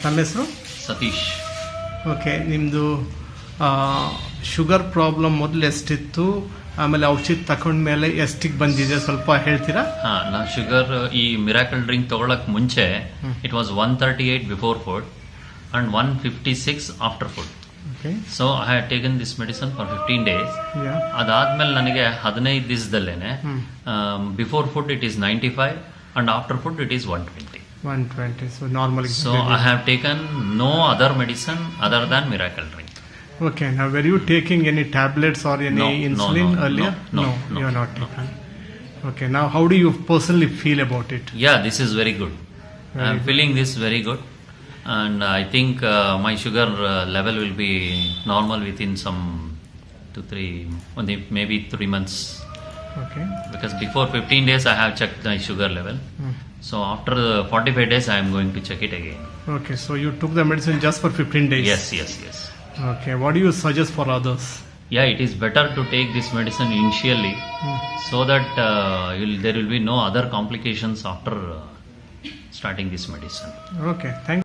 ತಮ್ಮ ಹೆಸರು? ಸತೀಶ್. ಓಕೆ, ನಿಮ್ಮದು ಶುಗರ್ ಪ್ರಾಬ್ಲಮ್ ಮೊದಲು ಎಷ್ಟಿತ್ತು, ಆಮೇಲೆ ಔಷಧಿ ತಗೊಂಡ್ಮೇಲೆ ಎಷ್ಟಿಗೆ ಬಂದಿದೆ ಸ್ವಲ್ಪ ಹೇಳ್ತೀರಾ? ನಾ ಶುಗರ್ ಈ ಮಿರಾಕಲ್ ಡ್ರಿಂಕ್ ತಗೊಳಕ್ ಮುಂಚೆ it was 138 before food and 156 after food. So I had taken this medicine for 15 days. ಅದಾದ್ಮೇಲೆ ನನಗೆ 15 ದಿವಸದಲ್ಲೇನೆ before food it is 95 and after food it is 120. So normal. So I have taken no other medicine other than miracle drink. Okay, now were you taking any tablets or any insulin earlier? No, you are not taken. Okay, now how do you personally feel about it? Yeah, this is very good. I am feeling this very good, and I think my sugar level will be normal within some 2-3 maybe 3 months. Okay. Because before 15 days I have checked my sugar level. So after 45 days I am going to check it again. Okay, so you took the medicine just for 15 days? Yes. Okay, what do you suggest for others? Yeah, it is better to take this medicine initially so that there will be no other complications after starting this medicine. Okay, thank you.